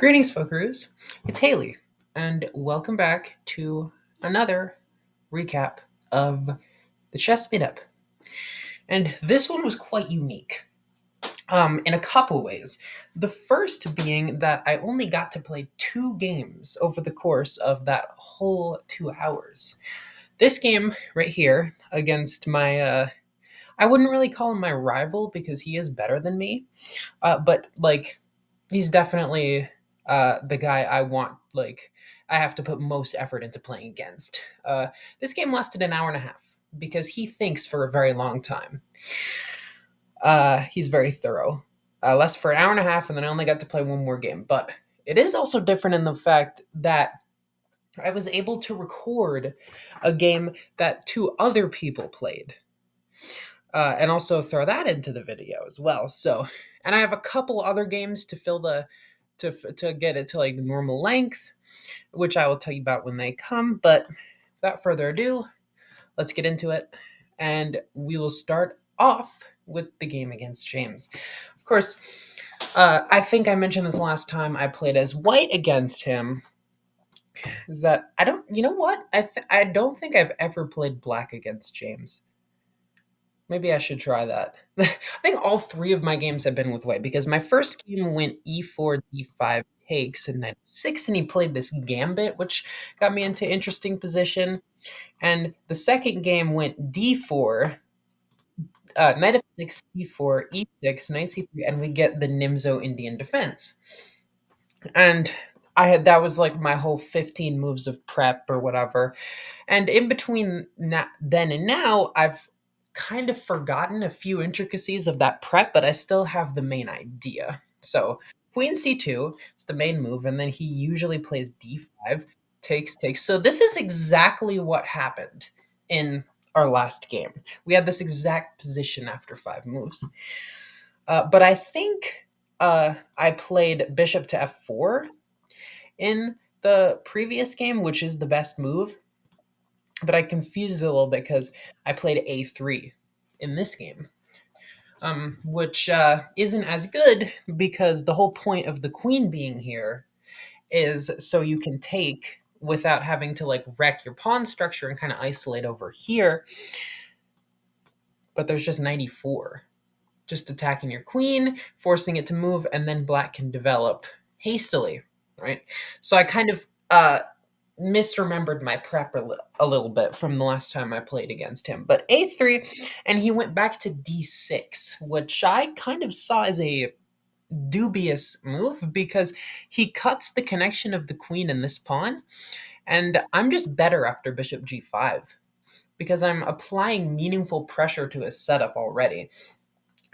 Greetings, folkaroos. It's Haley, and welcome back to another recap of the chess meetup. And this one was quite unique in a couple of ways. The first being that I only got to play two games over the course of that whole 2 hours. This game right here against I wouldn't really call him my rival because he is better than me, but like he's definitely the guy I want. Like I have to put most effort into playing against. This game lasted an hour and a half because he thinks for a very long time. He's very thorough. Less for an hour and a half, and then I only got to play one more game. But it is also different in the fact that I was able to record a game that two other people played, and also throw that into the video as well. So, and I have a couple other games to fill the to get it to like the normal length, which I will tell you about when they come. But without further ado, let's get into it, and we will start off with the game against James. Of course, I think I mentioned this last time I played as white against him. Is that I don't? You know what? I don't think I've ever played black against James. Maybe I should try that. I think all three of my games have been with white because my first game went e4, d5 takes, and knight six, and he played this gambit, which got me into interesting position. And the second game went d4, knight f6, c4, e6, knight c3, and we get the Nimzo Indian defense. And that was like my whole 15 moves of prep or whatever. And in between then and now, I've kind of forgotten a few intricacies of that prep, but I still have the main idea. So queen c2 is the main move, and then he usually plays d5, takes. So this is exactly what happened in our last game. We had this exact position after 5 moves. But I think I played bishop to f4 in the previous game, which is the best move. But I confused it a little bit because I played a3 in this game, which isn't as good because the whole point of the queen being here is so you can take without having to like wreck your pawn structure and kind of isolate over here. But there's just 94. Just attacking your queen, forcing it to move, and then black can develop hastily, right? So I kind of misremembered my prep a little bit from the last time I played against him. But a3, and he went back to d6, which I kind of saw as a dubious move because he cuts the connection of the queen and this pawn, and I'm just better after bishop g5 because I'm applying meaningful pressure to his setup already.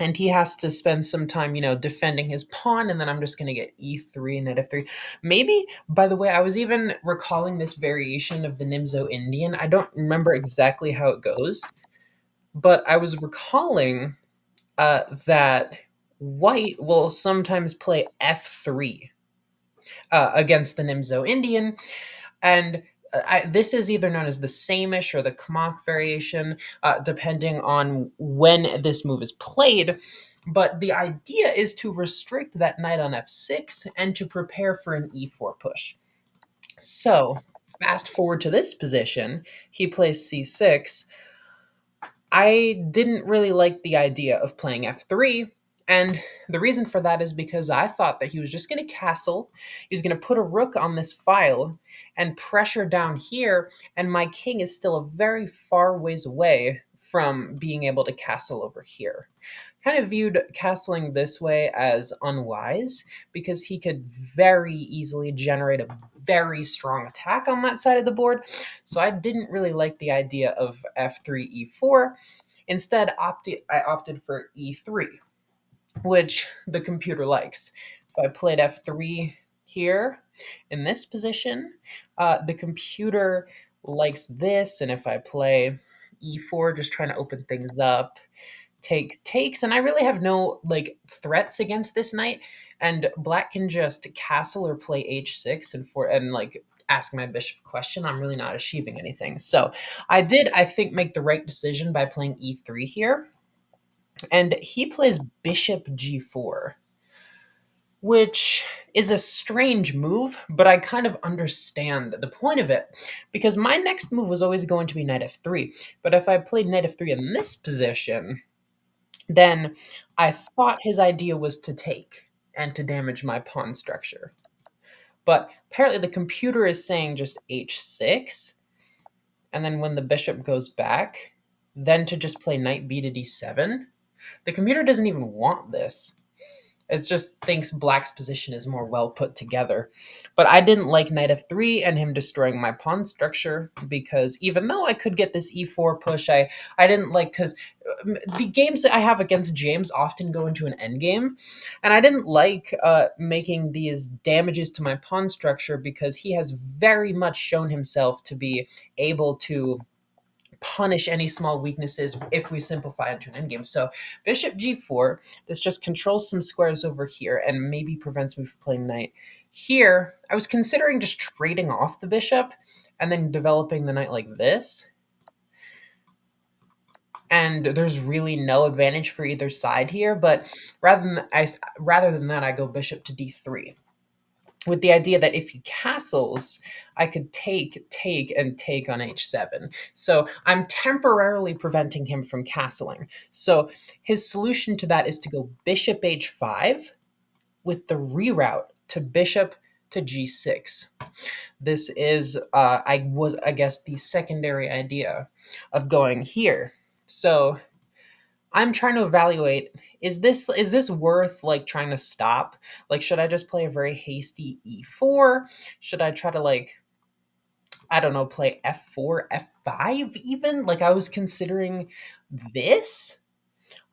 And he has to spend some time, defending his pawn, and then I'm just going to get e3 and knight f3. Maybe, by the way, I was even recalling this variation of the Nimzo Indian. I don't remember exactly how it goes, but I was recalling that white will sometimes play f3 against the Nimzo Indian, and this is either known as the Samish or the Kamak variation, depending on when this move is played. But the idea is to restrict that knight on f6 and to prepare for an e4 push. So, fast forward to this position, he plays c6. I didn't really like the idea of playing f3, and the reason for that is because I thought that he was just going to castle, he was going to put a rook on this file and pressure down here, and my king is still a very far ways away from being able to castle over here. Kind of viewed castling this way as unwise because he could very easily generate a very strong attack on that side of the board. So I didn't really like the idea of f3, e4. Instead, I opted for e3, which the computer likes. If I played f3 here in this position, the computer likes this, and if I play e4, just trying to open things up, takes, and I really have no threats against this knight, and black can just castle or play h6 and ask my bishop a question. I'm really not achieving anything. So I think, make the right decision by playing e3 here. And he plays bishop g4. which is a strange move, but I kind of understand the point of it because my next move was always going to be knight f3. But if I played knight f3 in this position, then I thought his idea was to take and to damage my pawn structure. But apparently the computer is saying just h6, and then when the bishop goes back, then to just play knight b to d7. The computer doesn't even want this. It just thinks black's position is more well put together. But I didn't like knight f3 and him destroying my pawn structure because even though I could get this e4 push, I didn't like because the games that I have against James often go into an endgame. And I didn't like making these damages to my pawn structure because he has very much shown himself to be able to punish any small weaknesses if we simplify into an endgame. So bishop g4, this just controls some squares over here and maybe prevents me from playing knight. Here, I was considering just trading off the bishop and then developing the knight like this. And there's really no advantage for either side here, but rather than that, I go bishop to d3 with the idea that if he castles, I could take on h7. So I'm temporarily preventing him from castling. So his solution to that is to go bishop h5 with the reroute to bishop to g6. This is, I guess, the secondary idea of going here. So I'm trying to evaluate, is this worth like trying to stop? Like, should I just play a very hasty e4? Should I try to, like, I don't know, play f4, f5 even? Like, I was considering this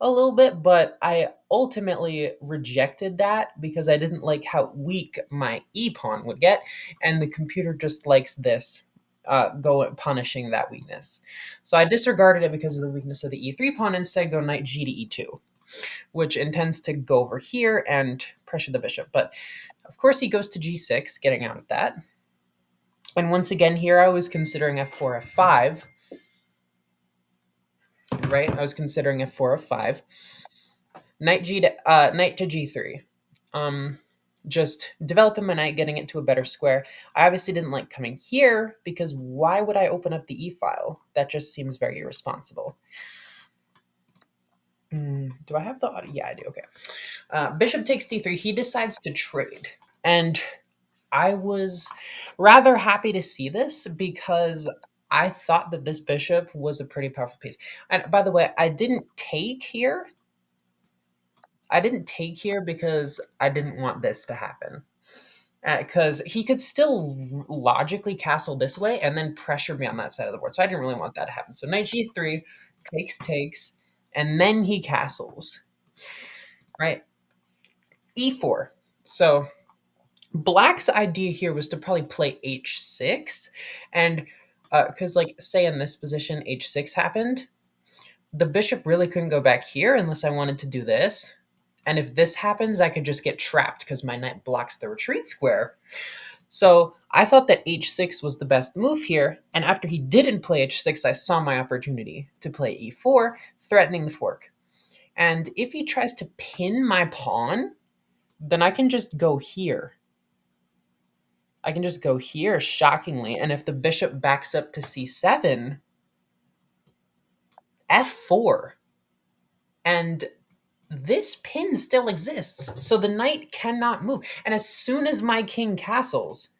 a little bit, but I ultimately rejected that because I didn't like how weak my e pawn would get, and the computer just likes this, go punishing that weakness. So I disregarded it because of the weakness of the e3 pawn. Instead, go knight g to e2, which intends to go over here and pressure the bishop. But of course, he goes to g6, getting out of that. And once again, here I was considering f4, f5. Right, I was considering f4, f5. Knight to g3. Just developing my knight, getting it to a better square. I obviously didn't like coming here because why would I open up the e file? That just seems very irresponsible. Do I have the audio? Yeah, I do. Okay. Bishop takes d3. He decides to trade, and I was rather happy to see this because I thought that this bishop was a pretty powerful piece. And by the way, I didn't take here. I didn't take here because I didn't want this to happen. Because he could still logically castle this way and then pressure me on that side of the board. So I didn't really want that to happen. So knight g3, takes, and then he castles. Right? e4. So black's idea here was to probably play h6. And because, like, say in this position, h6 happened, the bishop really couldn't go back here unless I wanted to do this. And if this happens, I could just get trapped because my knight blocks the retreat square. So I thought that h6 was the best move here, and after he didn't play h6, I saw my opportunity to play e4, threatening the fork. And if he tries to pin my pawn, then I can just go here. I can just go here, shockingly, and if the bishop backs up to c7, f4, and this pin still exists, so the knight cannot move. And as soon as my king castles,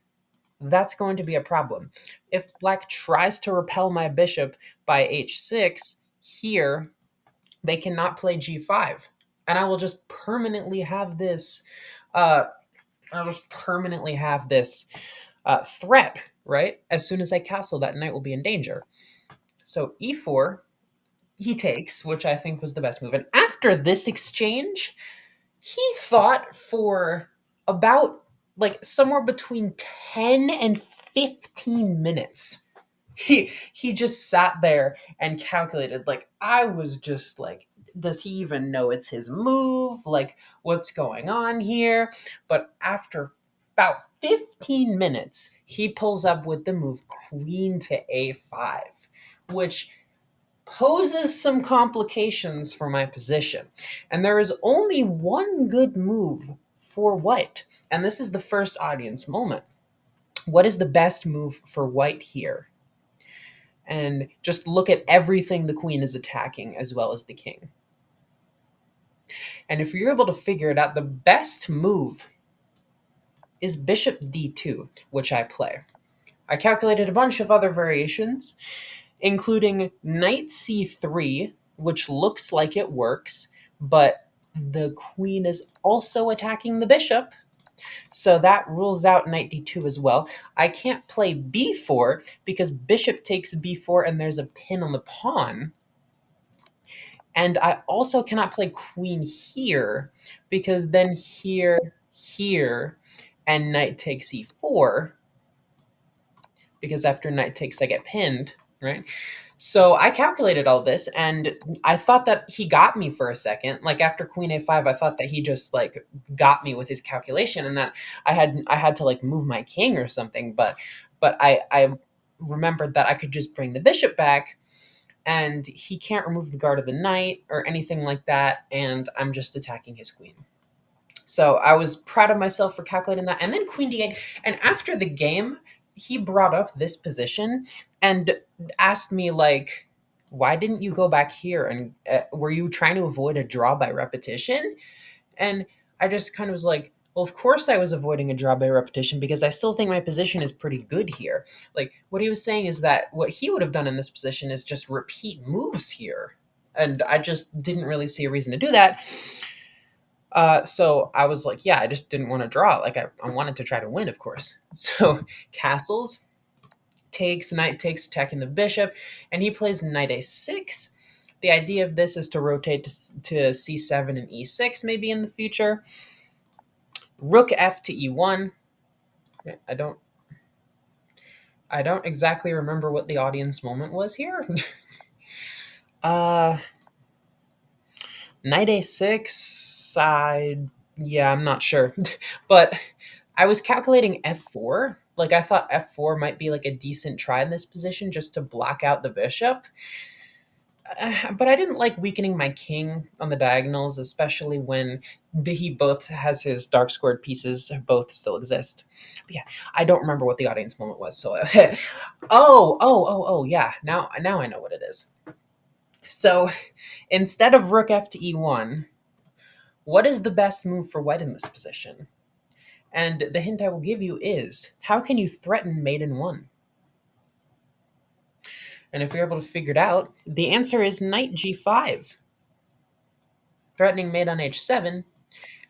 that's going to be a problem. If black tries to repel my bishop by h6, here, they cannot play g5. And I will just permanently have this, threat, right? As soon as I castle, that knight will be in danger. So e4, he takes, which I think was the best move. And after this exchange, he thought for about, like, somewhere between 10 and 15 minutes. He just sat there and calculated. Like, I was just like, does he even know it's his move? Like, what's going on here? But after about 15 minutes, he pulls up with the move queen to a5, which poses some complications for my position. And there is only one good move for white. And this is the first audience moment. What is the best move for white here? And just look at everything the queen is attacking as well as the king. And if you're able to figure it out, the best move is bishop d2, which I play. I calculated a bunch of other variations, including knight c3, which looks like it works, but the queen is also attacking the bishop, so that rules out knight d2 as well. I can't play b4 because bishop takes b4 and there's a pin on the pawn. And I also cannot play queen here because then here, and knight takes e4, because after knight takes I get pinned, right? So I calculated all this, and I thought that he got me for a second. Like after queen a5, I thought that he just like got me with his calculation, and that I had to like move my king or something. But I remembered that I could just bring the bishop back, and he can't remove the guard of the knight or anything like that, and I'm just attacking his queen. So I was proud of myself for calculating that. And then queen d8. And after the game, he brought up this position and asked me, like, why didn't you go back here? And were you trying to avoid a draw by repetition? And I just kind of was like, well, of course I was avoiding a draw by repetition because I still think my position is pretty good here. Like, what he was saying is that what he would have done in this position is just repeat moves here. And I just didn't really see a reason to do that. So I was like, yeah, I just didn't want to draw. Like I wanted to try to win, of course. So castles, takes, knight takes, attacking the bishop, and he plays knight a6. The idea of this is to rotate to c7 and e6 maybe in the future. Rook f to e1. I don't exactly remember what the audience moment was here. Knight a6. I'm not sure, but I was calculating f4. Like I thought f4 might be like a decent try in this position just to block out the bishop. But I didn't like weakening my king on the diagonals, especially when he both has his dark squared pieces both still exist. But yeah, I don't remember what the audience moment was. So, yeah. Now I know what it is. So, instead of rook f to e1, what is the best move for white in this position? And the hint I will give you is, how can you threaten mate in 1? And if you're able to figure it out, the answer is knight g5. Threatening mate on h7,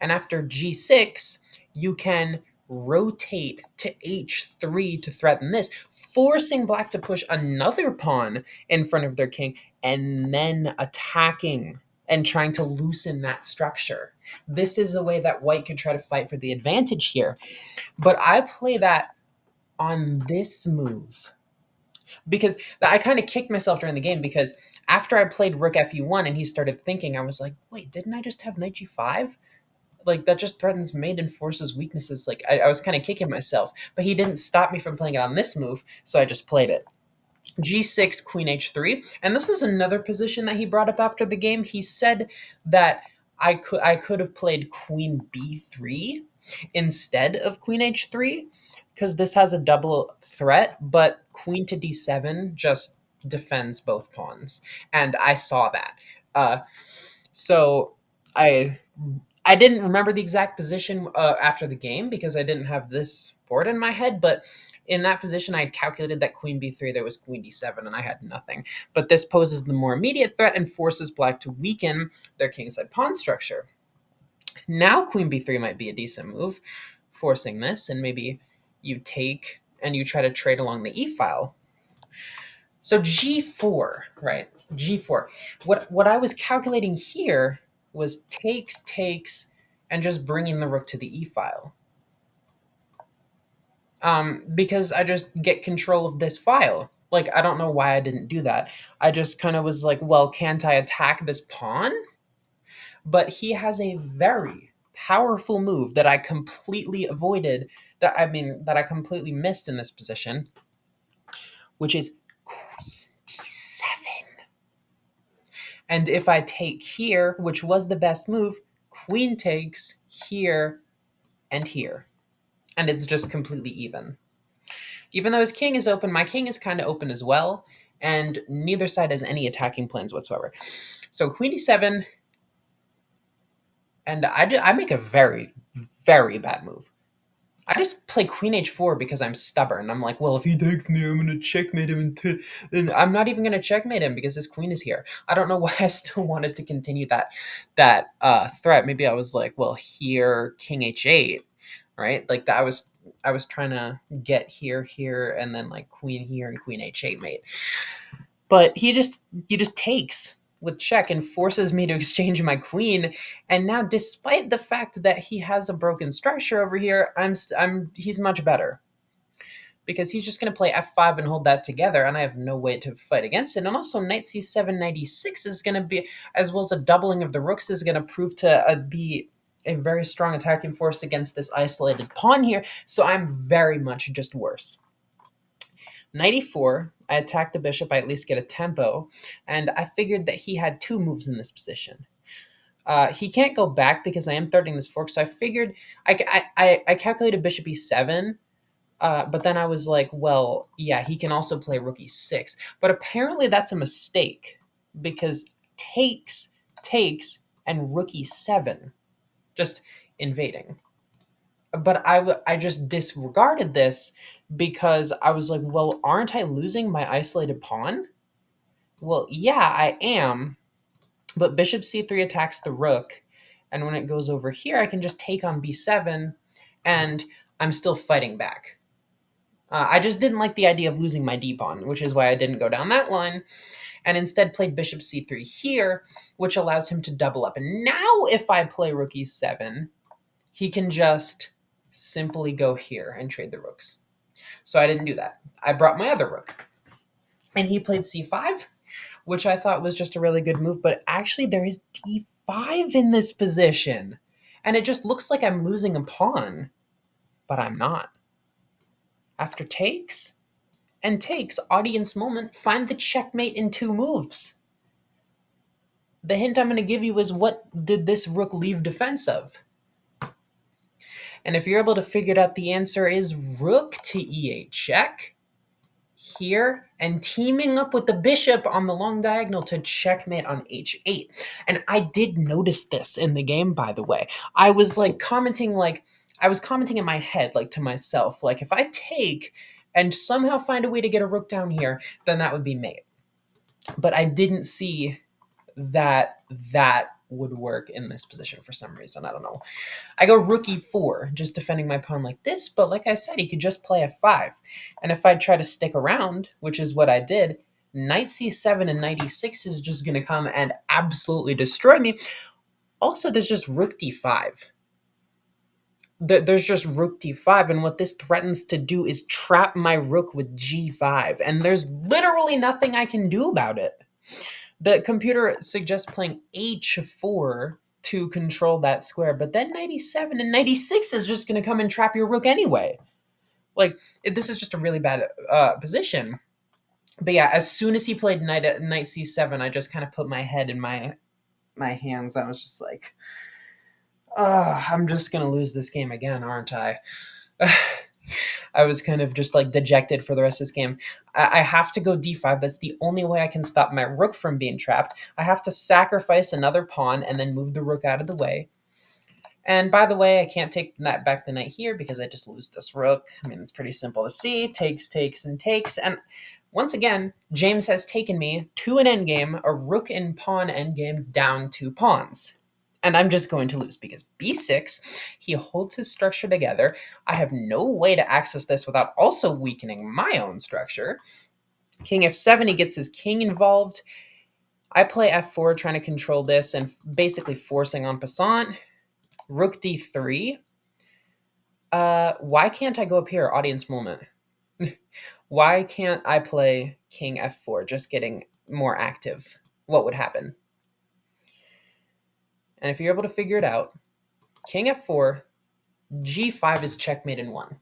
and after g6, you can rotate to h3 to threaten this, forcing black to push another pawn in front of their king, and then attacking and trying to loosen that structure. This is a way that white can try to fight for the advantage here. But I play that on this move because I kind of kicked myself during the game, because after I played rook fe1 and he started thinking, I was like, wait, didn't I just have knight g5? Like, that just threatens mate and forces weaknesses. Like, I was kind of kicking myself, but he didn't stop me from playing it on this move, so I just played it. G6, queen h3, and this is another position that he brought up after the game. He said that I could have played queen b3 instead of queen h3, because this has a double threat, but queen to d7 just defends both pawns, and I saw that. So I didn't remember the exact position after the game because I didn't have this board in my head, but in that position, I had calculated that queen b3, there was queen d7, and I had nothing. But this poses the more immediate threat and forces black to weaken their kingside pawn structure. Now queen b3 might be a decent move, forcing this, and maybe you take and you try to trade along the e-file. So g4, right? G4. What I was calculating here was takes, and just bringing the rook to the e-file. Because I just get control of this file. Like, I don't know why I didn't do that. I just kind of was like, well, can't I attack this pawn? But he has a very powerful move that I completely avoided, that I completely missed in this position, which is queen d7. And if I take here, which was the best move, queen takes here, and here. And it's just completely even. Even though his king is open, my king is kind of open as well, and neither side has any attacking plans whatsoever. So queen e7, and I make a very, very bad move. I just play queen h4 because I'm stubborn. I'm like, well, if he takes me, I'm gonna checkmate him, and I'm not even gonna checkmate him because his queen is here. I don't know why I still wanted to continue that threat. Maybe I was like, well, here, king h8, right? Like that. I was trying to get here, and then like queen here and queen h8 mate. But he just takes with check and forces me to exchange my queen. And now, despite the fact that he has a broken structure over here, he's much better because he's just going to play f5 and hold that together, and I have no way to fight against it. And also, knight c7, knight e6 is going to be, as well as a doubling of the rooks, is going to prove to be a very strong attacking force against this isolated pawn here. So I'm very much just worse. Knight e4, I attack the bishop, I at least get a tempo, and I figured that he had two moves in this position. He can't go back because I am threatening this fork, so I figured, I calculated bishop e7, but then I was like, well, yeah, he can also play rook e6, but apparently that's a mistake, because takes, and rook e7, just invading. But I just disregarded this because I was like, well, aren't I losing my isolated pawn? Well, yeah, I am, but bishop c3 attacks the rook, and when it goes over here, I can just take on b7, and I'm still fighting back. I just didn't like the idea of losing my d-pawn, which is why I didn't go down that line, and instead played bishop c3 here, which allows him to double up. And now if I play rook e7, he can just simply go here and trade the rooks. So I didn't do that. I brought my other rook. And he played c5, which I thought was just a really good move, but actually there is d5 in this position. And it just looks like I'm losing a pawn, but I'm not. After takes and takes, audience moment, find the checkmate in two moves. The hint I'm going to give you is, what did this rook leave defense of? And if you're able to figure it out, the answer is rook to e8 check here, and teaming up with the bishop on the long diagonal to checkmate on h8. And I did notice this in the game, by the way. I was commenting in my head, like to myself, like if I take and somehow find a way to get a rook down here, then that would be mate. But I didn't see that would work in this position for some reason. I don't know. I go rook e4, just defending my pawn like this, but like I said, he could just play f5. And if I try to stick around, which is what I did, knight c7 and knight e6 is just going to come and absolutely destroy me. Also, there's just rook d5. There's just rook d5, and what this threatens to do is trap my rook with g5, and there's literally nothing I can do about it. The computer suggests playing h4 to control that square, but then knight e7 and knight e6 is just going to come and trap your rook anyway. Like, this is just a really bad position. But yeah, as soon as he played knight c7, I just kind of put my head in my hands. I was just like, I'm just going to lose this game again, aren't I? I was kind of just like dejected for the rest of this game. I have to go d5. That's the only way I can stop my rook from being trapped. I have to sacrifice another pawn and then move the rook out of the way. And by the way, I can't take back the knight here because I just lose this rook. I mean, it's pretty simple to see. Takes, and takes. And once again, James has taken me to an endgame, a rook and pawn endgame, down 2 pawns. And I'm just going to lose because b6, he holds his structure together. I have no way to access this without also weakening my own structure. King f7, he gets his king involved. I play f4 trying to control this and basically forcing en passant. Rook d3. Why can't I go up here? Audience moment. Why can't I play king f4, just getting more active? What would happen? And if you're able to figure it out, king f4, g5 is checkmate in 1.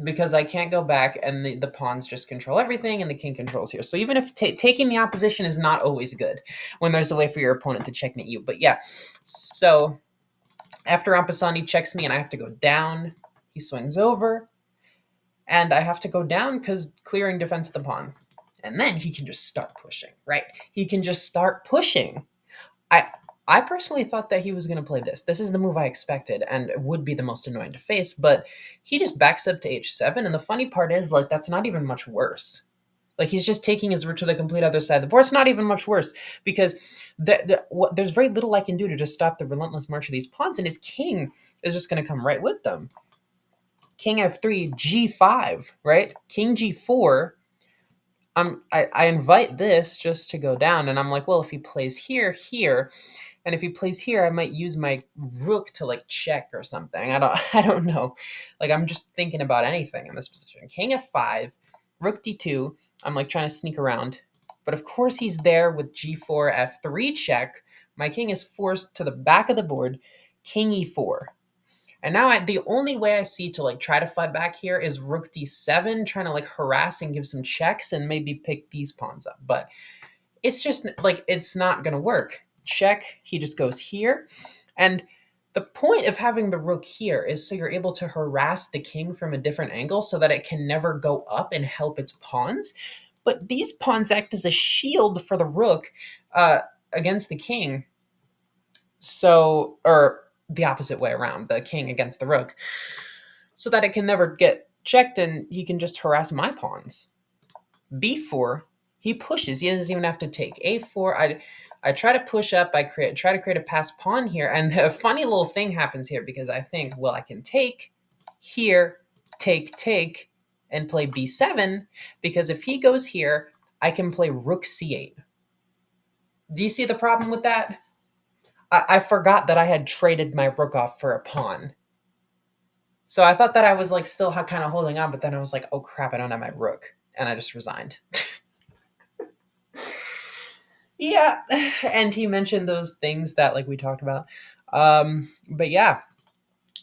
Because I can't go back and the pawns just control everything and the king controls here. So even if taking the opposition is not always good when there's a way for your opponent to checkmate you. But yeah, so After Ampasani checks me and I have to go down, he swings over, and I have to go down because clearing defense of the pawn. And then he can just start pushing, right? He can just start pushing. I I personally thought that he was going to play this. This is the move I expected and it would be the most annoying to face, but he just backs up to h7, and the funny part is, like, that's not even much worse. Like, he's just taking his rook to the complete other side of the board. It's not even much worse because there's very little I can do to just stop the relentless march of these pawns, and his king is just going to come right with them. King f3, g5, right? King g4. I invite this just to go down, and I'm like, well, if he plays here, here, and if he plays here, I might use my rook to, like, check or something. I don't know. Like, I'm just thinking about anything in this position. King f5, rook d2. I'm like trying to sneak around, but of course he's there with g4 f3 check. My king is forced to the back of the board. King e4. And now the only way I see to, like, try to fight back here is rook d7, trying to, like, harass and give some checks and maybe pick these pawns up. But it's just, like, it's not going to work. Check, he just goes here. And the point of having the rook here is so you're able to harass the king from a different angle so that it can never go up and help its pawns. But these pawns act as a shield for the rook against the king. So, or the opposite way around, the king against the rook, so that it can never get checked and he can just harass my pawns. b4, he pushes. He doesn't even have to take. a4, I try to push up. Try to create a passed pawn here, and a funny little thing happens here because I think, well, I can take here, take, and play b7, because if he goes here, I can play rook c8. Do you see the problem with that? I forgot that I had traded my rook off for a pawn. So I thought that I was, like, still kind of holding on, but then I was like, oh crap, I don't have my rook. And I just resigned. Yeah. And he mentioned those things that, like, we talked about. But yeah,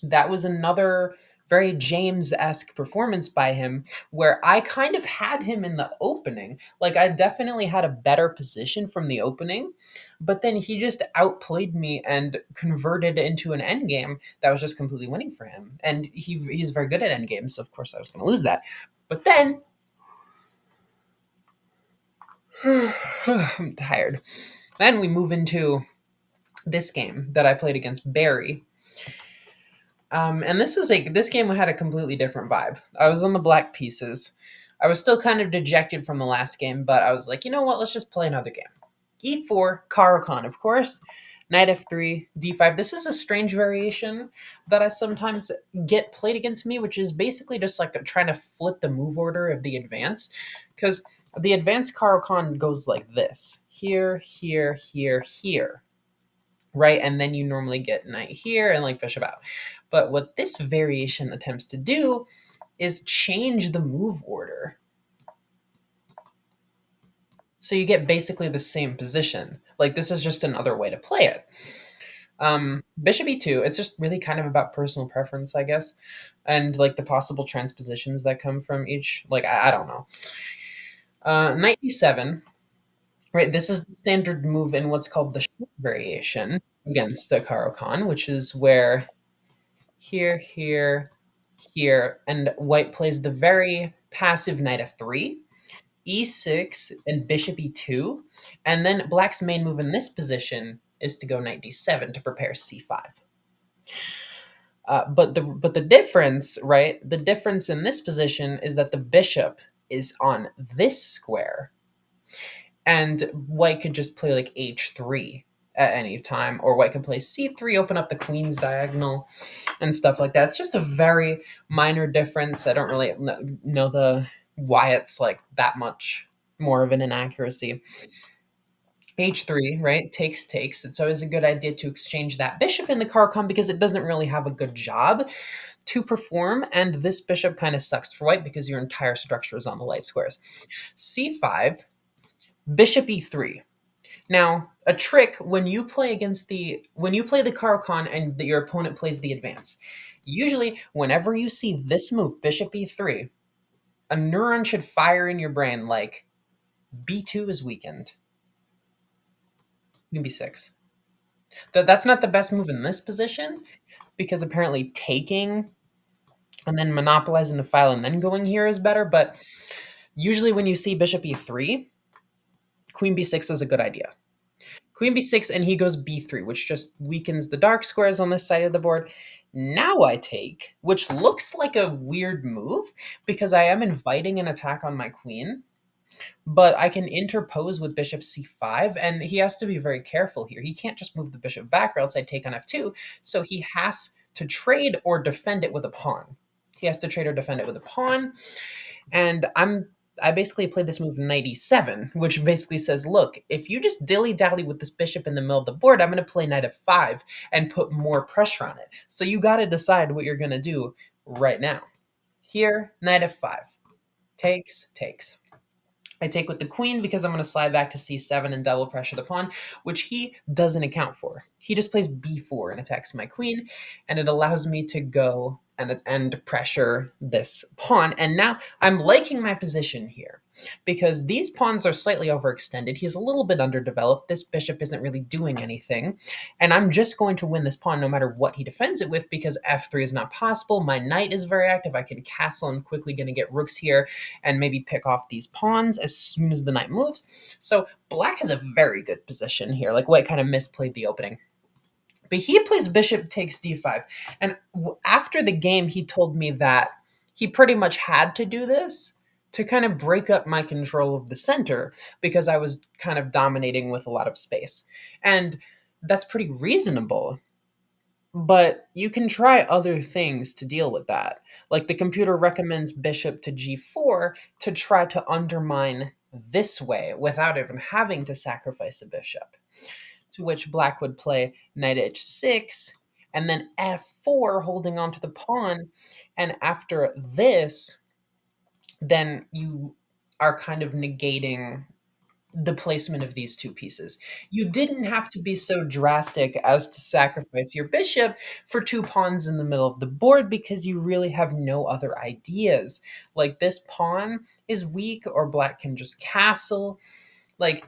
that was another very James-esque performance by him, where I kind of had him in the opening. Like, I definitely had a better position from the opening, but then he just outplayed me and converted into an endgame that was just completely winning for him. And he's very good at endgames, so of course I was going to lose that. But then I'm tired. Then we move into this game that I played against Barry. And this game had a completely different vibe. I was on the black pieces. I was still kind of dejected from the last game, but I was like, you know what? Let's just play another game. E4, Caro-Kann, of course. Knight f3, d5. This is a strange variation that I sometimes get played against me, which is basically just like trying to flip the move order of the advance. Because the advanced Caro-Kann goes like this. Here, here, here, here. Right? And then you normally get knight here and, like, bishop out. But what this variation attempts to do is change the move order. So you get basically the same position. Like, this is just another way to play it. Bishop e2, it's just really kind of about personal preference, I guess, and, like, the possible transpositions that come from each. Like, I don't know. Knight e7, right? This is the standard move in what's called the short variation against the Caro-Kann, which is where here, here, here, and white plays the very passive knight f3, e6, and bishop e2, and then black's main move in this position is to go knight d7 to prepare c5. But the difference, right? The difference in this position is that the bishop is on this square, and white could just play, like, h3 at any time, or white could play c3, open up the queen's diagonal, and stuff like that. It's just a very minor difference. I don't really know why it's, like, that much more of an inaccuracy. h3, right? Takes. It's always a good idea to exchange that bishop in the Caro-Kann because it doesn't really have a good job to perform, and this bishop kind of sucks for white because your entire structure is on the light squares. c5, bishop e3. Now, a trick when you play the Caro-Kann and your opponent plays the advance. Usually, whenever you see this move, bishop e3, a neuron should fire in your brain like, b2 is weakened. Queen b6. That's not the best move in this position because apparently taking and then monopolizing the file and then going here is better. But usually when you see bishop e3, queen b6 is a good idea. Queen b6 and he goes b3, which just weakens the dark squares on this side of the board. Now I take, which looks like a weird move because I am inviting an attack on my queen, but I can interpose with bishop c5, and he has to be very careful here. He can't just move the bishop back or else I take on f2, so he has to trade or defend it with a pawn. He has to trade or defend it with a pawn, and I basically played this move knight e7, which basically says, look, if you just dilly-dally with this bishop in the middle of the board, I'm going to play knight f5 and put more pressure on it. So you got to decide what you're going to do right now. Here, knight f5. Takes, takes. I take with the queen because I'm going to slide back to c7 and double pressure the pawn, which he doesn't account for. He just plays b4 and attacks my queen, and it allows me to go and pressure this pawn. And now I'm liking my position here because these pawns are slightly overextended. He's a little bit underdeveloped. This bishop isn't really doing anything. And I'm just going to win this pawn no matter what he defends it with because f3 is not possible. My knight is very active. I can castle. I'm quickly going to get rooks here and maybe pick off these pawns as soon as the knight moves. So black has a very good position here. Like white kind of misplayed the opening. But he plays bishop takes d5. And after the game, he told me that he pretty much had to do this to kind of break up my control of the center because I was kind of dominating with a lot of space. And that's pretty reasonable. But you can try other things to deal with that. Like the computer recommends bishop to g4 to try to undermine this way without even having to sacrifice a bishop. To which black would play knight h6 and then f4 holding on to the pawn. And after this, then you are kind of negating the placement of these two pieces. You didn't have to be so drastic as to sacrifice your bishop for two pawns in the middle of the board because you really have no other ideas. Like this pawn is weak or black can just castle. Like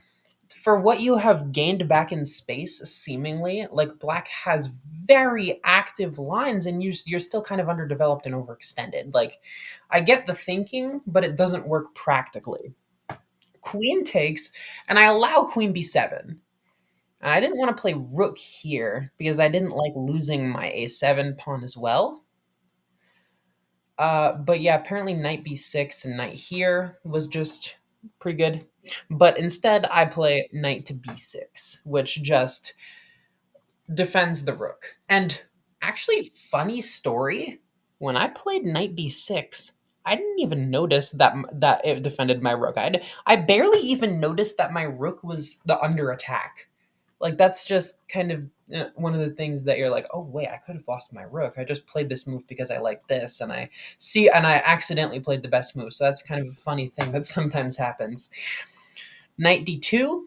for what you have gained back in space, seemingly, like black has very active lines and you're still kind of underdeveloped and overextended. Like I get the thinking, but it doesn't work practically. Queen takes, and I allow queen b7. And I didn't want to play rook here because I didn't like losing my a7 pawn as well. But yeah, apparently knight b6 and knight here was just pretty good. But instead, I play knight to b6, which just defends the rook. And actually, funny story, when I played knight b6, I didn't even notice that it defended my rook. I barely even noticed that my rook was the under attack. Like that's just kind of one of the things that you're like, oh wait, I could have lost my rook. I just played this move because I like this, and I accidentally played the best move. So that's kind of a funny thing that sometimes happens. Knight d2,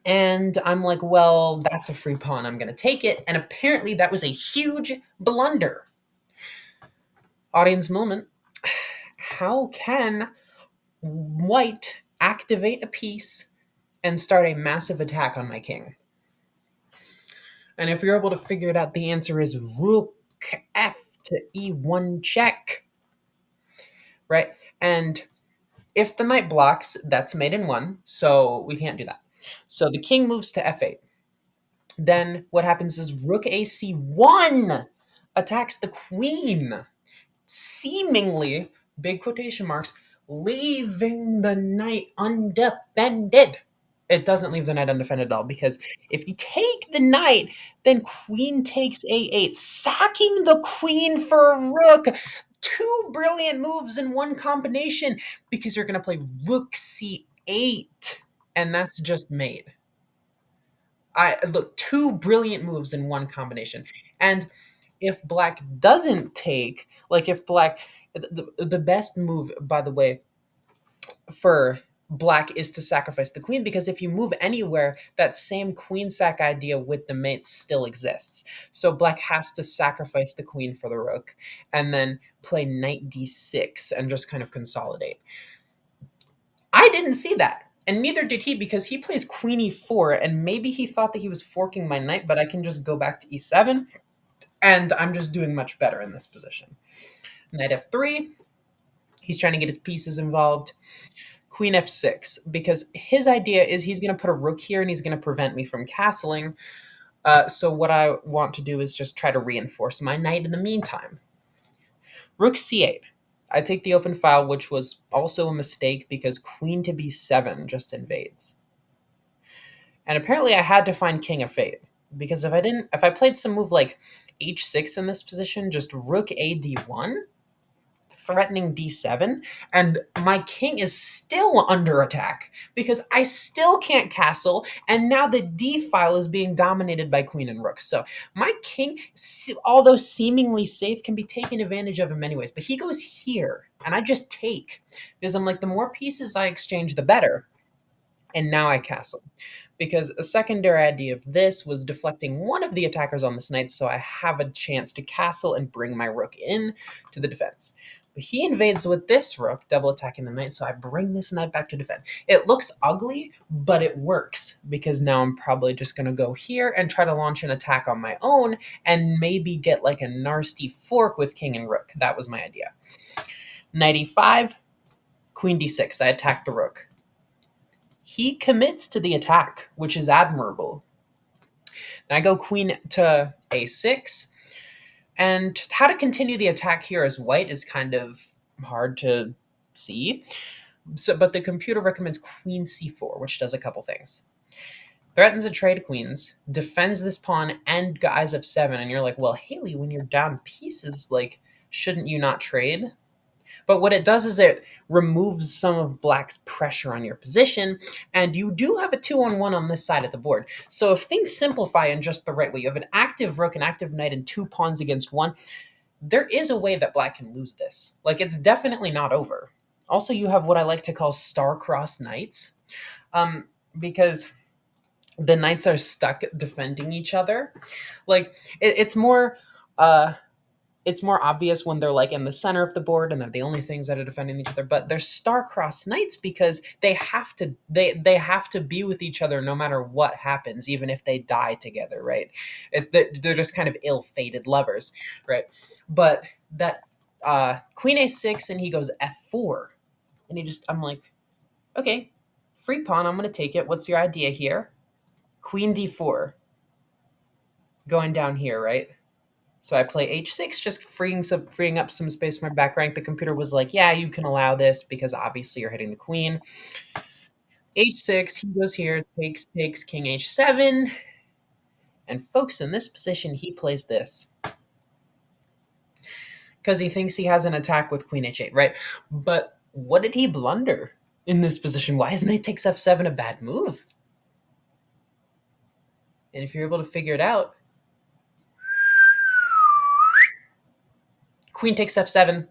and I'm like, well, that's a free pawn. I'm going to take it. And apparently that was a huge blunder. Audience moment. How can white activate a piece and start a massive attack on my king? And if you're able to figure it out, the answer is rook f to e1 check. Right? And if the knight blocks, that's mate in one, so we can't do that. So the king moves to f8. Then what happens is rook ac1 attacks the queen, seemingly, big quotation marks, leaving the knight undefended. It doesn't leave the knight undefended at all because if you take the knight, then queen takes a8, sacking the queen for a rook. Two brilliant moves in one combination because you're going to play rook c8, and that's just mate. I look, two brilliant moves in one combination. And if black doesn't take, like if black, the best move, by the way, for black is to sacrifice the queen because if you move anywhere, that same queen sack idea with the mate still exists. So black has to sacrifice the queen for the rook and then play knight d6 and just kind of consolidate. I didn't see that. And neither did he because he plays queen e4, and maybe he thought that he was forking my knight, but I can just go back to e7, and I'm just doing much better in this position. Knight f3, he's trying to get his pieces involved. Queen f6, because his idea is he's going to put a rook here and he's going to prevent me from castling. So what I want to do is just try to reinforce my knight in the meantime. Rook c8. I take the open file, which was also a mistake because queen to b7 just invades. And apparently I had to find king f8, because if I played some move like h6 in this position, just rook a d1, threatening d7, and my king is still under attack because I still can't castle, and now the d file is being dominated by queen and rook. So my king, although seemingly safe, can be taken advantage of in many ways. But he goes here, and I just take because I'm like, the more pieces I exchange, the better. And now I castle, because a secondary idea of this was deflecting one of the attackers on this knight, so I have a chance to castle and bring my rook in to the defense. But he invades with this rook, double attacking the knight, so I bring this knight back to defend. It looks ugly, but it works, because now I'm probably just going to go here and try to launch an attack on my own and maybe get like a nasty fork with king and rook. That was my idea. Knight e5, queen d6. I attack the rook. He commits to the attack, which is admirable. I go queen to a6, and how to continue the attack here as white is kind of hard to see. But the computer recommends queen c4, which does a couple things. Threatens a trade of queens, defends this pawn, and guys f7. And you're like, well, Haley, when you're down pieces, like, shouldn't you not trade? But what it does is it removes some of black's pressure on your position, and you do have a 2-on-1 on this side of the board. So if things simplify in just the right way, you have an active rook, an active knight, and 2 pawns against 1, there is a way that black can lose this. Like, it's definitely not over. Also, you have what I like to call star-crossed knights, because the knights are stuck defending each other. Like, it's more... it's more obvious when they're like in the center of the board and they're the only things that are defending each other, but they're star-crossed knights because they have to be with each other no matter what happens, even if they die together, right? They're just kind of ill-fated lovers, right? But that queen a6, and he goes f4, and I'm like, okay, free pawn, I'm gonna take it. What's your idea here? Queen d4, going down here, right? So I play h6, just freeing up some space for my back rank. The computer was like, yeah, you can allow this because obviously you're hitting the queen. h6, he goes here, takes, king h7. And folks, in this position, he plays this. Because he thinks he has an attack with queen h8, right? But what did he blunder in this position? Why is knight takes f7 a bad move? And if you're able to figure it out, queen takes f7.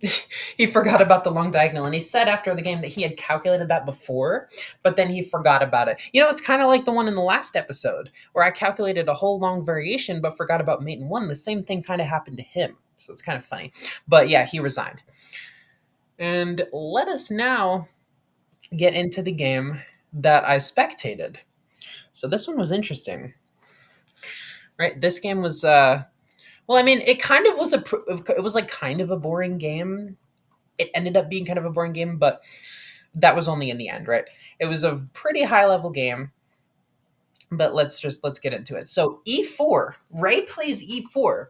He forgot about the long diagonal, and he said after the game that he had calculated that before, but then he forgot about it. You know, it's kind of like the one in the last episode where I calculated a whole long variation but forgot about mate and one. The same thing kind of happened to him, so it's kind of funny. But yeah, he resigned. And let us now get into the game that I spectated. So this one was interesting, right? This game was well, I mean, it kind of was it was like kind of a boring game. It ended up being kind of a boring game, but that was only in the end, right? It was a pretty high level game, but let's get into it. So e4, Ray plays e4.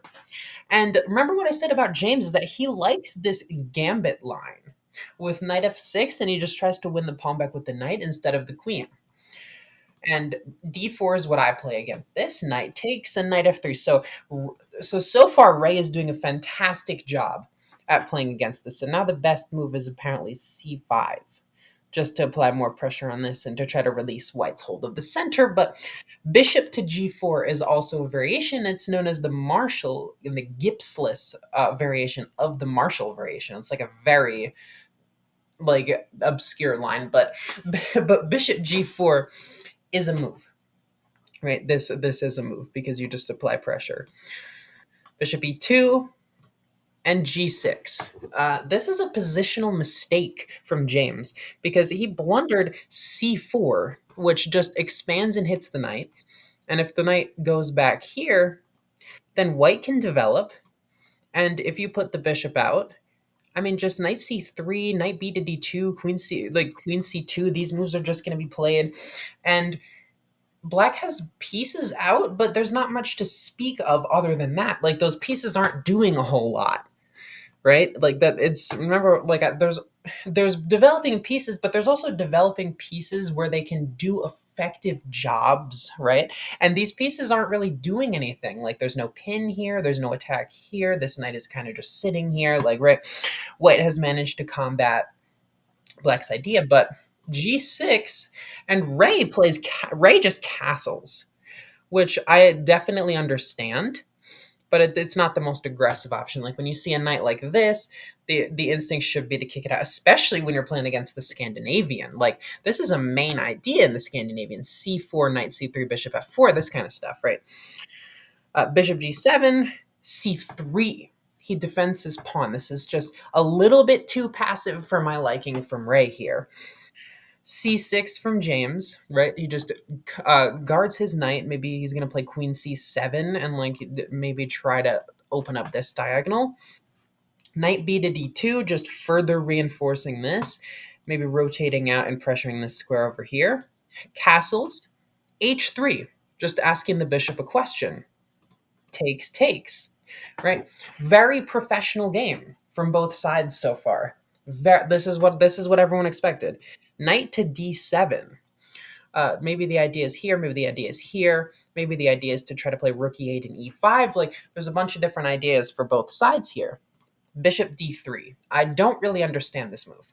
And remember what I said about James, is that he likes this gambit line with knight f6, and he just tries to win the pawn back with the knight instead of the queen. And d4 is what I play against this. Knight takes and knight f3. So far, Ray is doing a fantastic job at playing against this. And now the best move is apparently c5, just to apply more pressure on this and to try to release white's hold of the center. But bishop to g4 is also a variation. It's known as the Marshall, in the Gipsless variation of the Marshall variation. It's like a very like obscure line, but bishop g4 is a move, right? This is a move because you just apply pressure. Bishop e2, and g6. This is a positional mistake from James because he blundered c4, which just expands and hits the knight. And if the knight goes back here, then white can develop. And if you put the bishop out, I mean, just knight c3, knight b to d2, queen c, like queen c2. These moves are just going to be played, and black has pieces out, but there's not much to speak of other than that. Like those pieces aren't doing a whole lot, right? Like that. It's remember like there's developing pieces, but there's also developing pieces where they can do effective jobs, right? And these pieces aren't really doing anything. Like there's no pin here, there's no attack here. This knight is kind of just sitting here, like right. White has managed to combat black's idea, but g6 and Ray just castles, which I definitely understand, but it's not the most aggressive option. Like when you see a knight like this, the instinct should be to kick it out, especially when you're playing against the Scandinavian. Like this is a main idea in the Scandinavian: c4, knight c3, bishop f4, this kind of stuff, right? Bishop g7, c3. He defends his pawn. This is just a little bit too passive for my liking from Ray here. c6 from James, right? He just guards his knight. Maybe he's going to play queen c7 and like maybe try to open up this diagonal. Knight b to d2, just further reinforcing this. Maybe rotating out and pressuring this square over here. Castles, h3, just asking the bishop a question. Takes, right? Very professional game from both sides so far. This is what everyone expected. Knight to d7. Maybe the idea is here. Maybe the idea is here. Maybe the idea is to try to play rook e8 and e5. Like there's a bunch of different ideas for both sides here. Bishop d3. I don't really understand this move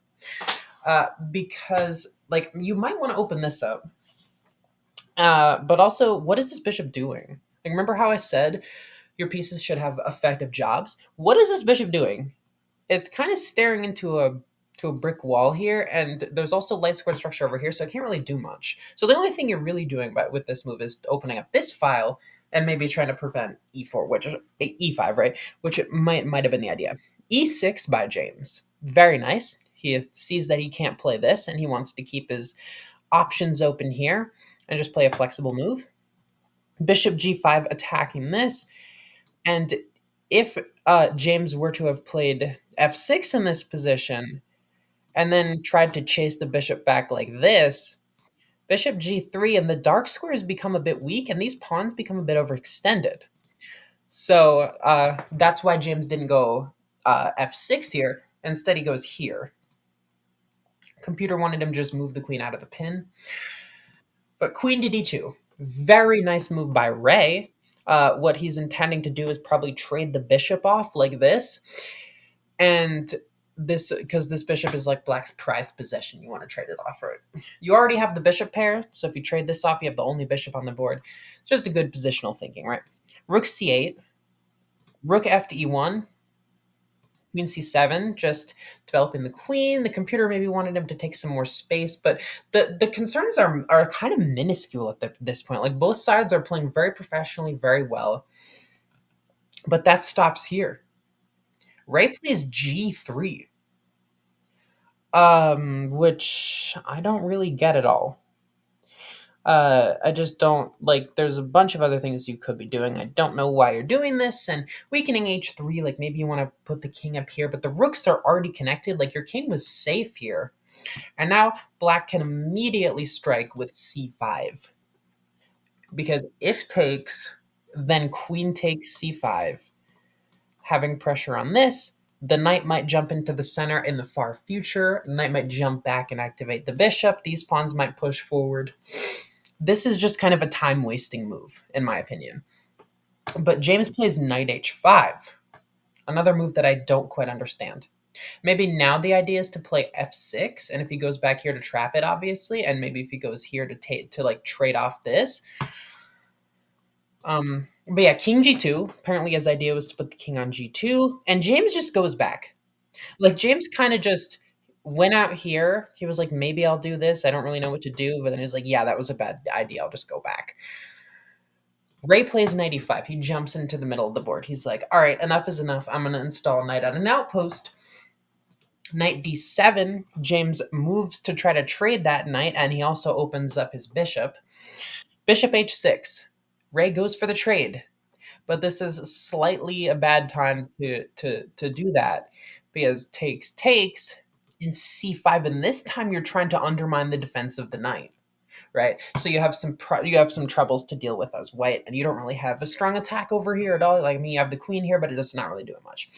because like you might want to open this up, but also what is this bishop doing? Like remember how I said your pieces should have effective jobs? What is this bishop doing? It's kind of staring into a brick wall here, and there's also light square structure over here, so it can't really do much. So the only thing you're really doing with this move is opening up this file and maybe trying to prevent e4, which is e5, right? Which it might have been the idea. E6 by James, very nice. He sees that he can't play this, and he wants to keep his options open here and just play a flexible move. Bishop g5 attacking this, and if James were to have played f6 in this position and then tried to chase the bishop back like this, bishop g3, and the dark squares become a bit weak, and these pawns become a bit overextended. So that's why James didn't go f6 here. Instead, he goes here. Computer wanted him to just move the queen out of the pin. But queen to d2. Very nice move by Ray. What he's intending to do is probably trade the bishop off like this. And this, because this bishop is like black's prized possession, you want to trade it off, right? You already have the bishop pair, so if you trade this off, you have the only bishop on the board. Just a good positional thinking, right? Rook c8, rook f to e1, queen c7, just developing the queen. The computer maybe wanted him to take some more space, but the concerns are kind of minuscule at this point. Like both sides are playing very professionally, very well, but that stops here. Ray plays g3, which I don't really get at all. I just don't like. There's a bunch of other things you could be doing. I don't know why you're doing this. And weakening h3, like maybe you want to put the king up here, but the rooks are already connected. Like your king was safe here, and now black can immediately strike with c5 because if takes, then queen takes c5, having pressure on this. The knight might jump into the center in the far future. The knight might jump back and activate the bishop. These pawns might push forward. This is just kind of a time-wasting move, in my opinion. But James plays knight h5, another move that I don't quite understand. Maybe now the idea is to play f6, and if he goes back here to trap it, obviously, and maybe if he goes here to like trade off this. But yeah, king g2. Apparently his idea was to put the king on g2, and James just goes back. Like James kind of just went out here. He was like, maybe I'll do this. I don't really know what to do. But then he's like, yeah, that was a bad idea. I'll just go back. Ray plays knight e5. He jumps into the middle of the board. He's like, all right, enough is enough. I'm going to install knight on an outpost. Knight d7. James moves to try to trade that knight, and he also opens up his bishop. Bishop h6. Ray goes for the trade, but this is slightly a bad time to do that because takes in c5, and this time you're trying to undermine the defense of the knight, right? So you have you have some troubles to deal with as white, and you don't really have a strong attack over here at all. Like, I mean, you have the queen here, but it does not really do much.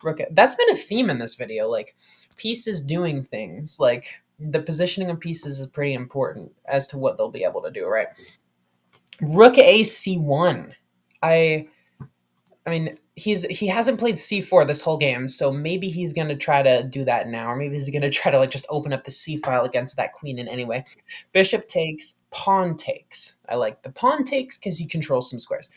Rook. That's been a theme in this video. Like, pieces doing things. Like, the positioning of pieces is pretty important as to what they'll be able to do, right? Rook ac1. I I mean, he hasn't played c4 this whole game, so maybe he's gonna try to do that now, or maybe he's gonna try to like just open up the c file against that queen in any way. Bishop takes, pawn takes. I like the pawn takes because you control some squares.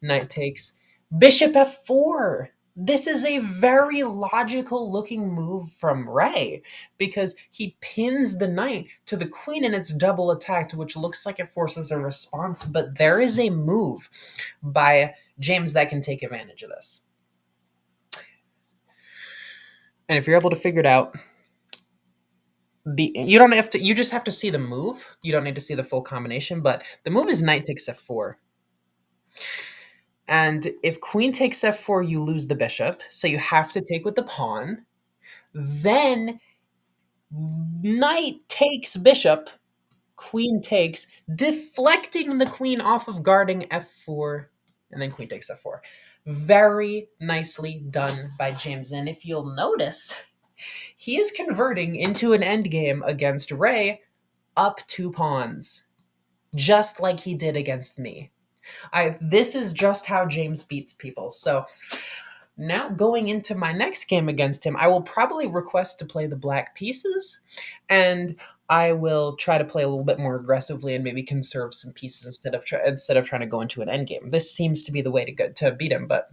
Knight takes, bishop f4. This is a very logical looking move from Ray because he pins the knight to the queen and it's double attacked, which looks like it forces a response, but there is a move by James that can take advantage of this. And if you're able to figure it out, you don't have to, you just have to see the move. You don't need to see the full combination, but the move is knight takes f4. And if queen takes f4, you lose the bishop, so you have to take with the pawn. Then knight takes bishop, queen takes, deflecting the queen off of guarding f4, and then queen takes f4. Very nicely done by James. And if you'll notice, he is converting into an endgame against Ray up 2 pawns, just like he did against me. This is just how James beats people. So now going into my next game against him, I will probably request to play the black pieces, and I will try to play a little bit more aggressively and maybe conserve some pieces instead of trying to go into an endgame. This seems to be the way to beat him, but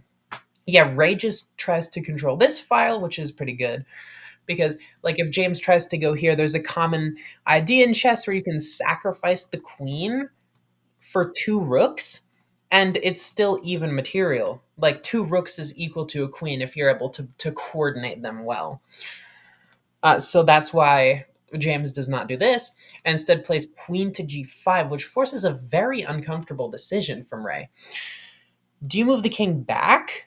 yeah, Ray just tries to control this file, which is pretty good. Because, like, if James tries to go here, there's a common idea in chess where you can sacrifice the queen for 2 rooks, and it's still even material. Like, 2 rooks is equal to a queen if you're able to coordinate them well. So that's why James does not do this, and instead plays queen to g5, which forces a very uncomfortable decision from Ray. Do you move the king back?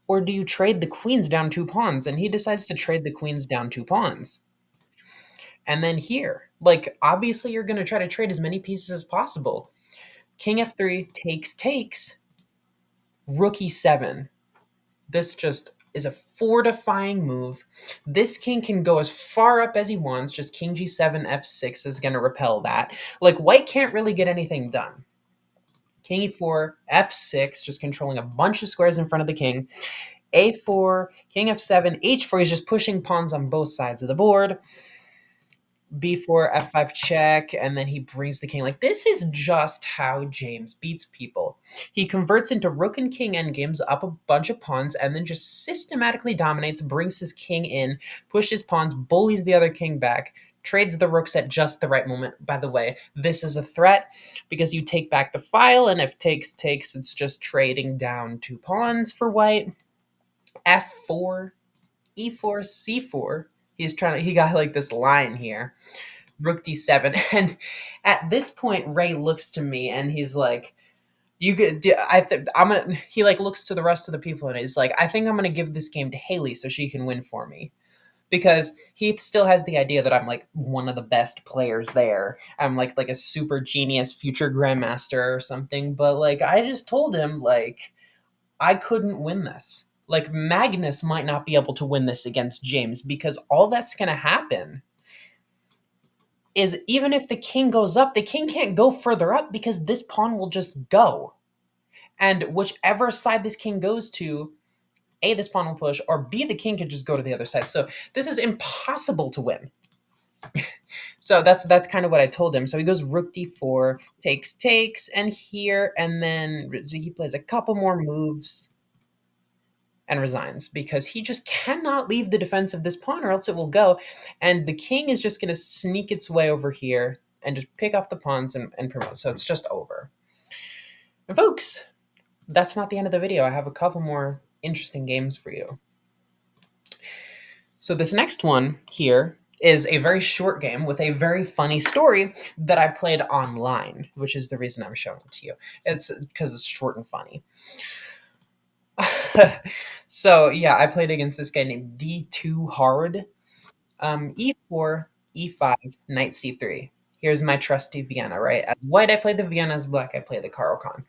Or do you trade the queens down 2 pawns? And he decides to trade the queens down 2 pawns. And then here, like, obviously you're going to try to trade as many pieces as possible. King f3 takes, rook e7. This just is a fortifying move. This king can go as far up as he wants. Just king g7, f6 is going to repel that. Like, white can't really get anything done. King e4, f6, just controlling a bunch of squares in front of the king. a4, king f7, h4, he's just pushing pawns on both sides of the board. b4, f5 check, and then he brings the king. Like, this is just how James beats people. He converts into rook and king endgames, up a bunch of pawns, and then just systematically dominates, brings his king in, pushes pawns, bullies the other king back, trades the rooks at just the right moment. By the way, this is a threat because you take back the file, and if takes, it's just trading down 2 pawns for white. f4, e4, c4. He got like this line here. Rook d7. And at this point, Ray looks to me and he's like, he like looks to the rest of the people and he's like, I think I'm gonna give this game to Haley so she can win for me. Because he still has the idea that I'm like one of the best players there. I'm like a super genius future grandmaster or something. But like, I just told him, like, I couldn't win this. Like, Magnus might not be able to win this against James because all that's going to happen is even if the king goes up, the king can't go further up because this pawn will just go. And whichever side this king goes to, A, this pawn will push, or B, the king could just go to the other side. So this is impossible to win. So that's kind of what I told him. So he goes rook d4, takes, and here, and then he plays a couple more moves and resigns because he just cannot leave the defense of this pawn or else it will go. And the king is just going to sneak its way over here and just pick off the pawns and promote. So it's just over. And folks, that's not the end of the video. I have a couple more interesting games for you. So this next one here is a very short game with a very funny story that I played online, which is the reason I'm showing it to you. It's because it's short and funny. So yeah, I played against this guy named D2 Hard. E4, E5, Knight C3. Here's my trusty Vienna, right? As white, I play the Vienna. As black, I play the Caro-Kann.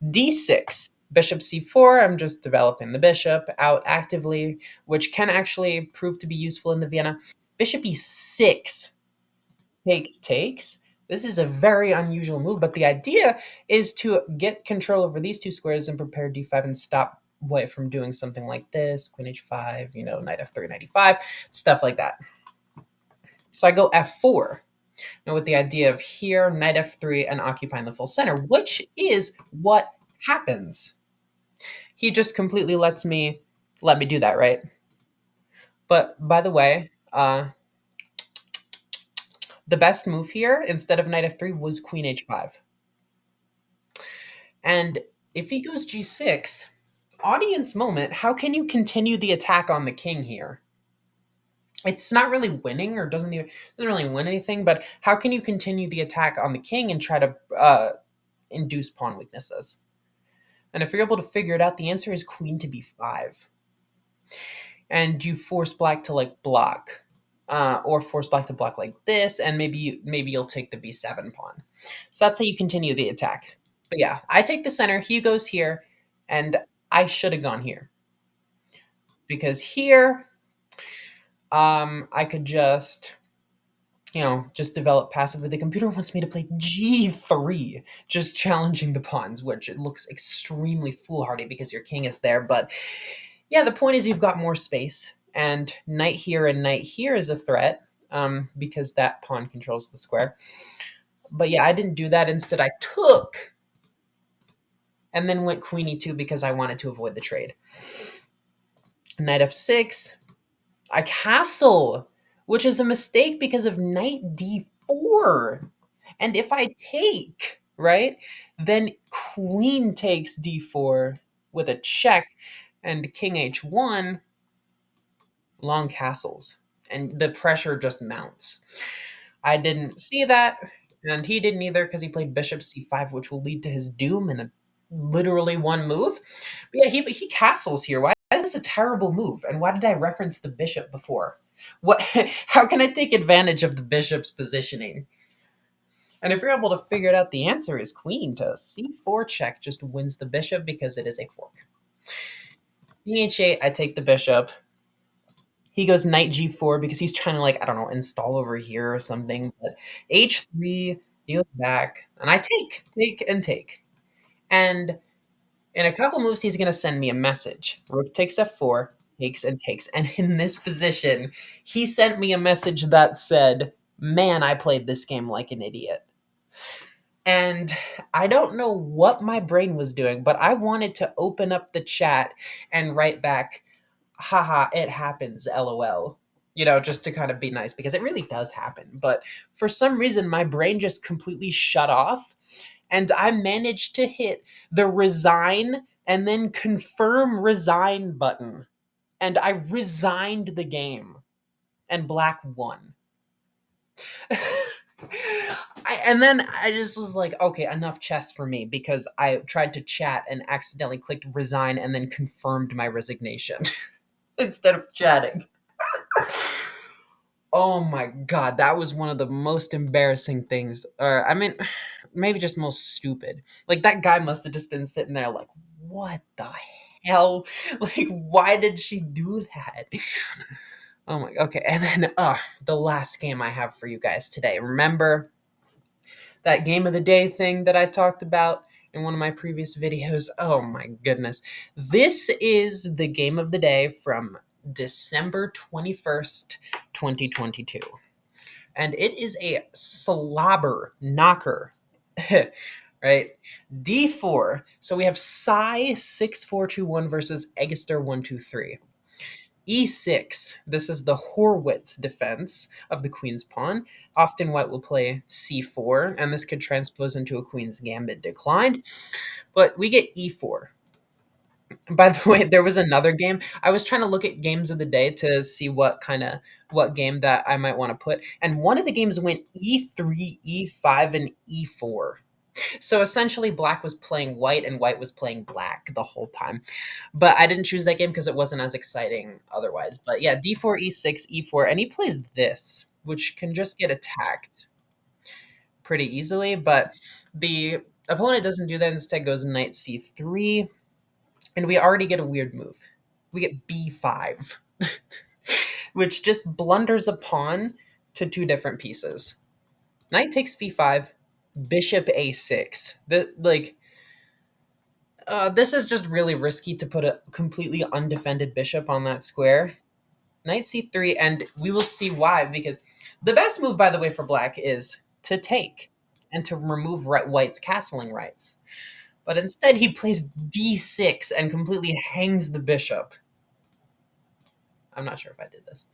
D6, Bishop C4. I'm just developing the bishop out actively, which can actually prove to be useful in the Vienna. Bishop E6, takes. This is a very unusual move, but the idea is to get control over these two squares and prepare d5 and stop white from doing something like this, queen h5, knight f3, knight e5, stuff like that. So I go f4, and with the idea of here, knight f3 and occupying the full center, which is what happens. He just completely let me do that, right? But by the way, the best move here, instead of knight f3, was queen h5. And if he goes g6, audience moment, how can you continue the attack on the king here? It's not really winning, or doesn't really win anything, but how can you continue the attack on the king and try to induce pawn weaknesses? And if you're able to figure it out, the answer is queen to b5. And you force black to like block, or force black to block like this, and maybe you'll take the b7 pawn. So that's how you continue the attack. But yeah, I take the center, he goes here, and I should have gone here. Because here, I could just develop passively. The computer wants me to play g3, just challenging the pawns, which it looks extremely foolhardy because your king is there. But yeah, the point is you've got more space, and knight here and knight here is a threat, because that pawn controls the square. But yeah, I didn't do that. Instead, I took, and then went queen e2 because I wanted to avoid the trade. Knight f6, I castle, which is a mistake because of knight d4. And if I take, right, then queen takes d4 with a check, and king h1, long castles. And the pressure just mounts. I didn't see that, and he didn't either because he played bishop c5, which will lead to his doom in literally one move. But yeah, he castles here. Why is this a terrible move? And why did I reference the bishop before? What? How can I take advantage of the bishop's positioning? And if you're able to figure it out, the answer is queen to c4 check just wins the bishop because it is a fork. King h8, I take the bishop. He goes knight g4 because he's trying to, like, I don't know, install over here or something. But h3, he goes back, and I take, and in a couple moves, he's going to send me a message. Rook takes f4, takes and takes. And in this position, he sent me a message that said, man, I played this game like an idiot. And I don't know what my brain was doing, but I wanted to open up the chat and write back, haha, it happens, lol. Just to kind of be nice, because it really does happen. But for some reason, my brain just completely shut off, and I managed to hit the resign and then confirm resign button. And I resigned the game, and black won. And then I just was like, okay, enough chess for me, because I tried to chat and accidentally clicked resign and then confirmed my resignation instead of chatting. Oh my god, that was one of the most embarrassing things. Or, I mean, maybe just most stupid. Like, that guy must have just been sitting there like, what the hell? Like, why did she do that? Oh my, okay. And then, the last game I have for you guys today. Remember that game of the day thing that I talked about in one of my previous videos? Oh my goodness. This is the game of the day from December 21st, 2022. And it is a slobber knocker, right? D4. So we have Psy 6421 versus Egister 123. e6. This is the Horwitz defense of the queen's pawn. Often white will play c4, and this could transpose into a queen's gambit declined. But we get e4. By the way, there was another game. I was trying to look at games of the day to see what game that I might want to put, and one of the games went e3, e5, and e4. So essentially, black was playing white and white was playing black the whole time. But I didn't choose that game because it wasn't as exciting otherwise. But yeah, d4, e6, e4, and he plays this, which can just get attacked pretty easily. But the opponent doesn't do that. Instead, goes knight c3, and we already get a weird move. We get b5, which just blunders a pawn to two different pieces. Knight takes b5, bishop a6. This is just really risky to put a completely undefended bishop on that square. Knight c3, and we will see why, because the best move, by the way, for black is to take and to remove white's castling rights. But instead, he plays d6 and completely hangs the bishop. I'm not sure if I did this.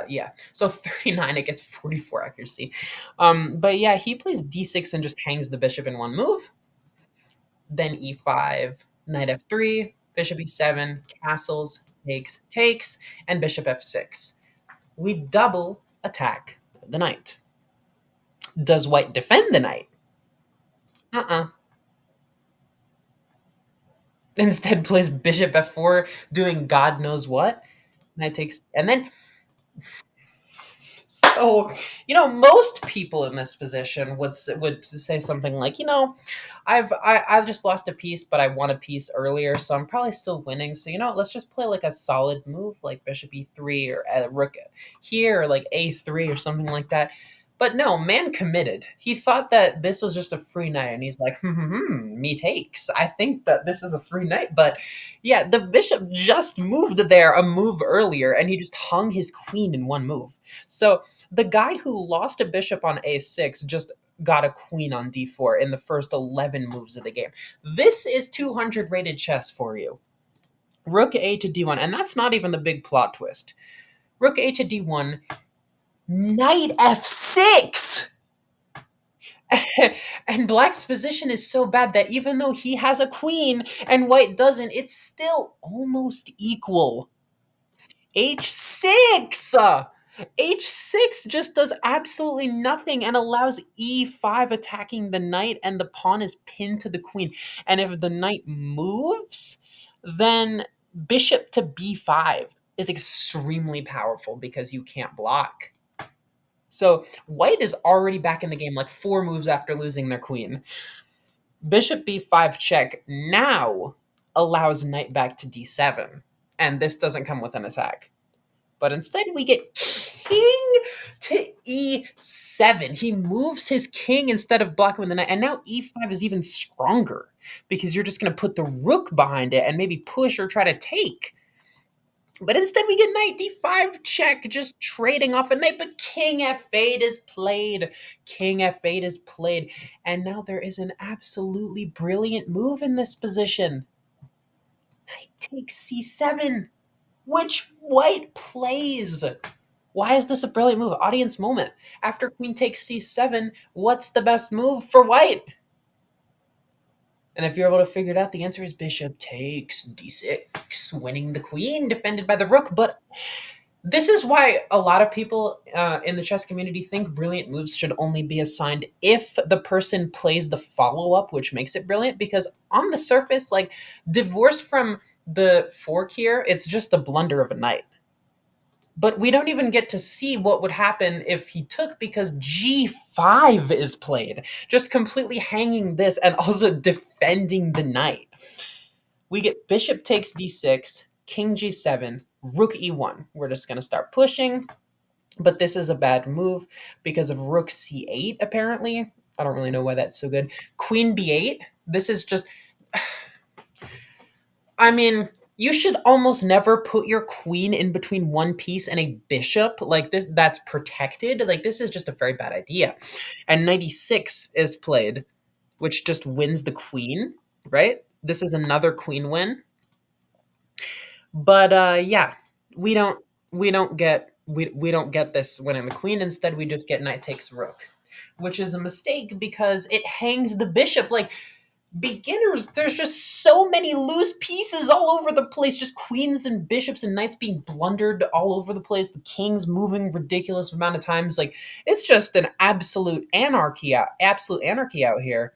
Yeah, so 39 against 44 accuracy. But yeah, he plays d6 and just hangs the bishop in one move. Then e5, knight f3, bishop e7, castles, takes, and bishop f6. We double attack the knight. Does white defend the knight? Uh-uh. Instead plays bishop f4, doing God knows what. Knight takes, and then so, most people in this position would say something like, I just lost a piece, but I won a piece earlier, so I'm probably still winning. So let's just play like a solid move, like bishop e3 or rook here, or like a3 or something like that. But no, man committed. He thought that this was just a free knight, and he's like, me takes. I think that this is a free knight, but yeah, the bishop just moved there a move earlier, and he just hung his queen in one move. So the guy who lost a bishop on a6 just got a queen on d4 in the first 11 moves of the game. This is 200 rated chess for you. Rook a to d1, and that's not even the big plot twist. Rook a to d1, knight f6! And black's position is so bad that even though he has a queen and white doesn't, it's still almost equal. h6! H6 just does absolutely nothing and allows e5 attacking the knight, and the pawn is pinned to the queen. And if the knight moves, then bishop to b5 is extremely powerful because you can't block. So white is already back in the game like 4 moves after losing their queen. Bishop b5 check now allows knight back to d7, and this doesn't come with an attack. But instead we get king to e7. He moves his king instead of blocking with the knight, and now e5 is even stronger because you're just going to put the rook behind it and maybe push or try to take. But instead we get knight d5 check, just trading off a knight, but king f8 is played. King f8 is played, and now there is an absolutely brilliant move in this position. Knight takes c7, which white plays. Why is this a brilliant move? Audience moment. After queen takes c7, what's the best move for white? And if you're able to figure it out, the answer is bishop takes d6, winning the queen, defended by the rook. But this is why a lot of people in the chess community think brilliant moves should only be assigned if the person plays the follow-up, which makes it brilliant. Because on the surface, like, divorced from the fork here, it's just a blunder of a knight. But we don't even get to see what would happen if he took, because g5 is played, just completely hanging this and also defending the knight. We get bishop takes d6, king g7, rook e1. We're just going to start pushing, but this is a bad move because of rook c8, apparently. I don't really know why that's so good. Queen b8. This is just... I mean, you should almost never put your queen in between one piece and a bishop. Like, this, that's protected. Like, this is just a very bad idea. And knight e6 is played, which just wins the queen, right? This is another queen win. But yeah, we don't we don't get this winning the queen. Instead, we just get knight takes rook, which is a mistake because it hangs the bishop. Like, beginners, there's just so many loose pieces all over the place, just queens and bishops and knights being blundered all over the place, the king's moving ridiculous amount of times. Like, it's just an absolute anarchy out here.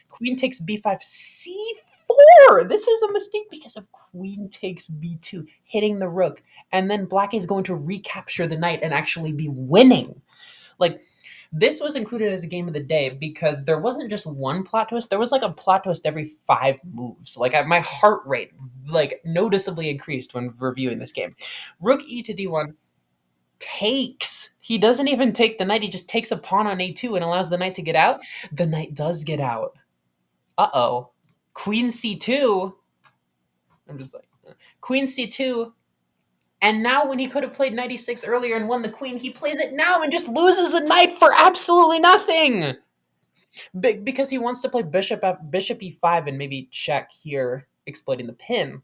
Queen takes b5 c4. This is a mistake because of queen takes b2, hitting the rook, and then black is going to recapture the knight and actually be winning. Like, this was included as a game of the day because there wasn't just one plot twist. There was like a plot twist every 5 moves. Like, my heart rate like noticeably increased when reviewing this game. Rook e to d1 takes. He doesn't even take the knight. He just takes a pawn on a2 and allows the knight to get out. The knight does get out. Uh-oh. Queen c2. I'm just like, queen c2. And now, when he could have played knight e6 earlier and won the queen, he plays it now and just loses a knight for absolutely nothing. Because he wants to play bishop e5 and maybe check here, exploiting the pin.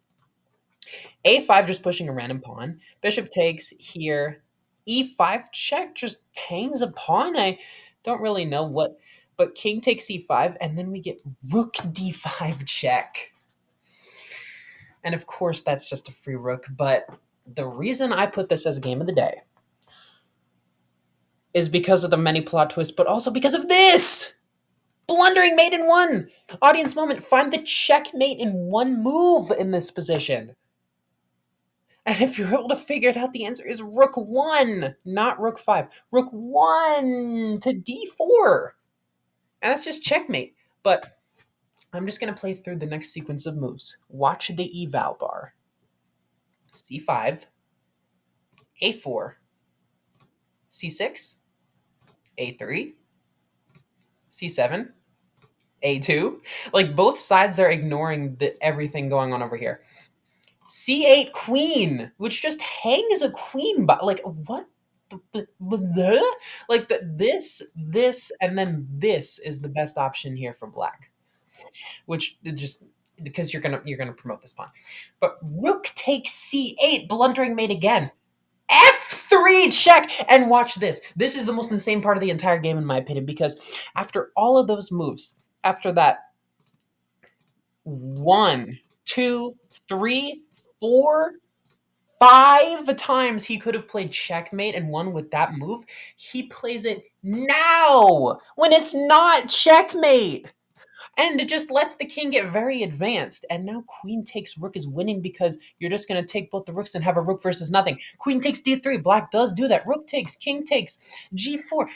a5 just pushing a random pawn. Bishop takes here. e5 check just hangs a pawn. I don't really know what, but king takes c5, and then we get rook d5 check. And of course, that's just a free rook, but the reason I put this as a game of the day is because of the many plot twists, but also because of this! Blundering mate in one! Audience moment, find the checkmate in one move in this position. And if you're able to figure it out, the answer is rook 1, not rook 5. Rook 1 to d4. And that's just checkmate. But I'm just going to play through the next sequence of moves. Watch the eval bar. c5, a4, c6, a3, c7, a2. Like, both sides are ignoring everything going on over here. c8 queen, which just hangs a queen. Like, what? Like, this, and then this is the best option here for black. Which just because you're gonna promote this pawn. But rook takes c8, blundering mate again. F3 check, and watch this. This is the most insane part of the entire game, in my opinion, because after all of those moves, after that 1, 2, 3, 4, 5 times he could have played checkmate and won with that move, he plays it now when it's not checkmate. And it just lets the king get very advanced. And now queen takes rook is winning because you're just going to take both the rooks and have a rook versus nothing. Queen takes d3. Black does do that. Rook takes, king takes, g4.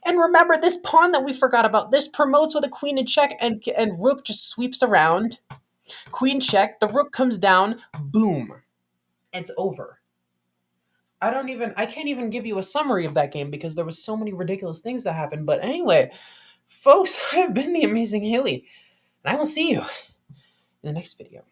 And remember, this pawn that we forgot about, this promotes with a queen in check, and rook just sweeps around. Queen check. The rook comes down. Boom. It's over. I can't even give you a summary of that game because there was so many ridiculous things that happened. But anyway, folks, I've been the Amazing Haley, and I will see you in the next video.